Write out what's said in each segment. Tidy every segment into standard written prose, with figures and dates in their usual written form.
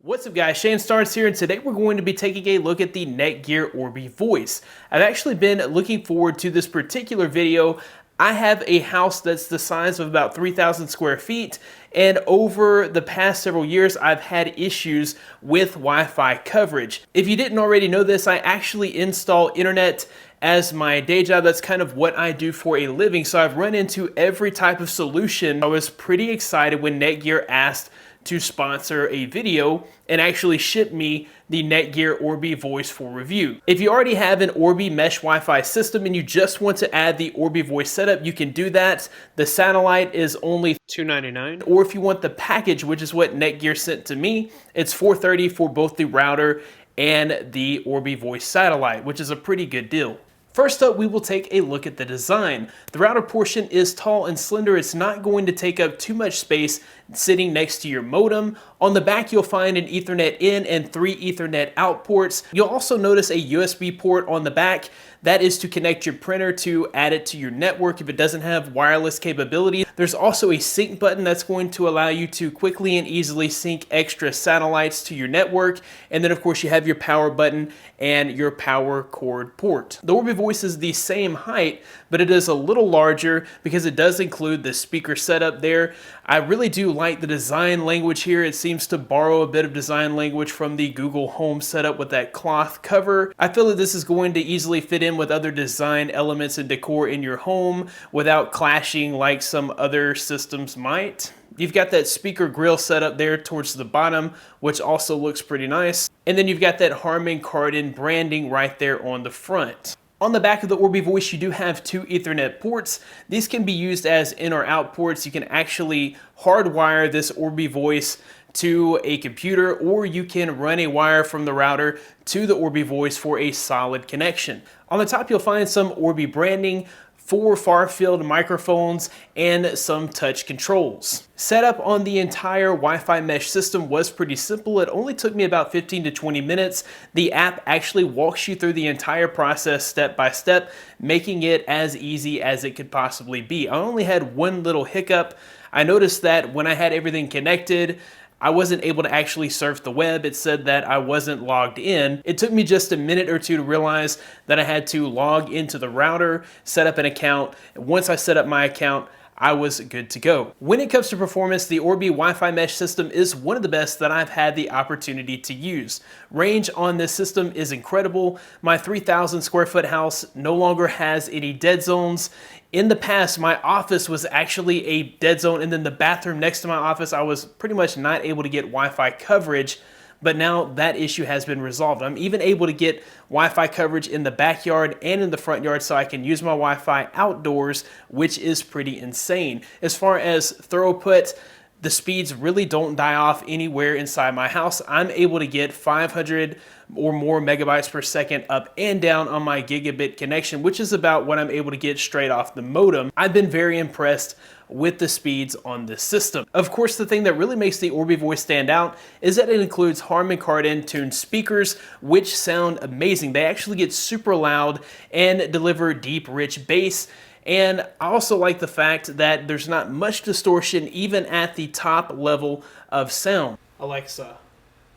What's up guys, Shane Starnes here, and today we're going to be taking a look at the NETGEAR Orbi Voice. I've actually been looking forward to this particular video. I have a house that's the size of about 3,000 square feet, and over the past several years I've had issues with Wi-Fi coverage. If you didn't already know this, I actually install internet as my day job. That's kind of what I do for a living, so I've run into every type of solution. I was pretty excited when NETGEAR asked to sponsor a video and actually ship me the NETGEAR Orbi Voice for review. If you already have an Orbi mesh Wi-Fi system and you just want to add the Orbi Voice setup, you can do that. The satellite is only $299, or if you want the package, which is what NETGEAR sent to me, it's $430 for both the router and the Orbi Voice satellite, which is a pretty good deal. First up, we will take a look at the design. The router portion is tall and slender. It's not going to take up too much space sitting next to your modem. On the back, you'll find an Ethernet in and 3 Ethernet out ports. You'll also notice a USB port on the back. That is to connect your printer to add it to your network if it doesn't have wireless capability. There's also a sync button that's going to allow you to quickly and easily sync extra satellites to your network. And then of course you have your power button and your power cord port. The Orbi Voice is the same height, but it is a little larger because it does include the speaker setup there. I really do like the design language here. It seems to borrow a bit of design language from the Google Home setup with that cloth cover. I feel that this is going to easily fit in with other design elements and decor in your home without clashing like some other systems might. You've got that speaker grill set up there towards the bottom, which also looks pretty nice. And then you've got that Harman Kardon branding right there on the front. On the back of the Orbi Voice, you do have 2 Ethernet ports. These can be used as in or out ports. You can actually hardwire this Orbi Voice to a computer, or you can run a wire from the router to the Orbi Voice for a solid connection. On the top, you'll find some Orbi branding, 4 far-field microphones, and some touch controls. Setup on the entire Wi-Fi mesh system was pretty simple. It only took me about 15 to 20 minutes. The app actually walks you through the entire process step by step, making it as easy as it could possibly be. I only had one little hiccup. I noticed that when I had everything connected, I wasn't able to actually surf the web. It said that I wasn't logged in. It took me just a minute or two to realize that I had to log into the router, set up an account. Once I set up my account, I was good to go. When it comes to performance, the Orbi Wi-Fi mesh system is one of the best that I've had the opportunity to use. Range on this system is incredible. My 3,000 square foot house no longer has any dead zones. In the past, my office was actually a dead zone, and then the bathroom next to my office, I was pretty much not able to get Wi-Fi coverage. But now that issue has been resolved. I'm even able to get Wi-Fi coverage in the backyard and in the front yard, so I can use my Wi-Fi outdoors, which is pretty insane. As far as throughput, the speeds really don't die off anywhere inside my house. I'm able to get 500 or more megabytes per second up and down on my gigabit connection, which is about what I'm able to get straight off the modem. I've been very impressed with the speeds on this system. Of course, the thing that really makes the Orbi Voice stand out is that it includes Harman Kardon tuned speakers, which sound amazing. They actually get super loud and deliver deep, rich bass. And I also like the fact that there's not much distortion even at the top level of sound. Alexa,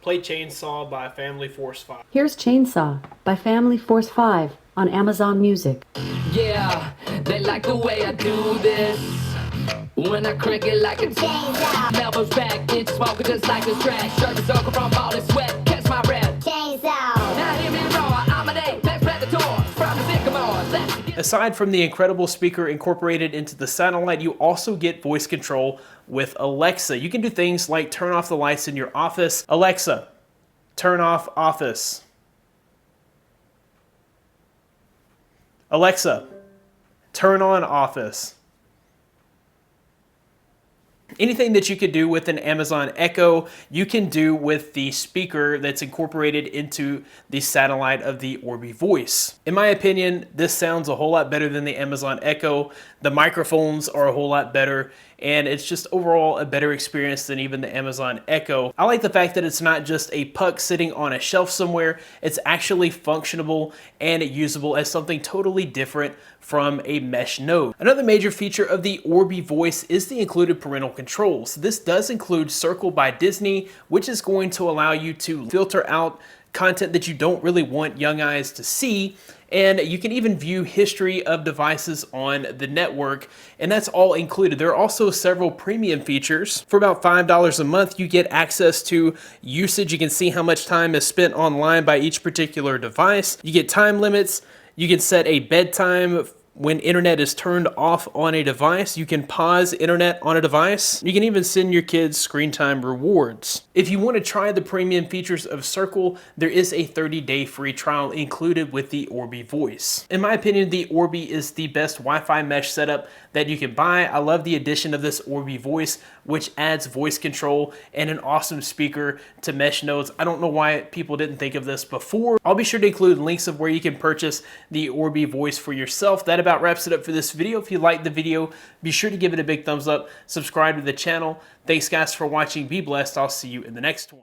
play Chainsaw by Family Force 5. Here's Chainsaw by Family Force 5 on Amazon Music. Yeah, they like the way I do this. When I crank it like a chainsaw, elbows back, it's smoking just like a track. Shirt is over from all this sweat, catch my breath. Chainsaw. Now hear me roar, I'm an apex predator from the sycamores. Aside from the incredible speaker incorporated into the satellite, you also get voice control with Alexa. You can do things like turn off the lights in your office. Alexa, turn off office. Alexa, turn on office. Anything that you could do with an Amazon Echo, you can do with the speaker that's incorporated into the satellite of the Orbi Voice. In my opinion, this sounds a whole lot better than the Amazon Echo. The microphones are a whole lot better, and it's just overall a better experience than even the Amazon Echo. I like the fact that it's not just a puck sitting on a shelf somewhere, it's actually functional and usable as something totally different from a mesh node. Another major feature of the Orbi Voice is the included parental controls. This does include Circle by Disney, which is going to allow you to filter out content that you don't really want young eyes to see, and you can even view history of devices on the network, and that's all included. There are also several premium features. For about $5 a month, you get access to usage. You can see how much time is spent online by each particular device. You get time limits. You can set a bedtime when internet is turned off on a device. You can pause internet on a device. You can even send your kids screen time rewards. If you want to try the premium features of Circle, there is a 30-day free trial included with the Orbi Voice. In my opinion, the Orbi is the best Wi-Fi mesh setup that you can buy. I love the addition of this Orbi Voice, which adds voice control and an awesome speaker to mesh nodes. I don't know why people didn't think of this before. I'll be sure to include links of where you can purchase the Orbi Voice for yourself. That about wraps it up for this video. If you liked the video, be sure to give it a big thumbs up, subscribe to the channel. Thanks guys for watching. Be blessed. I'll see you in the next one.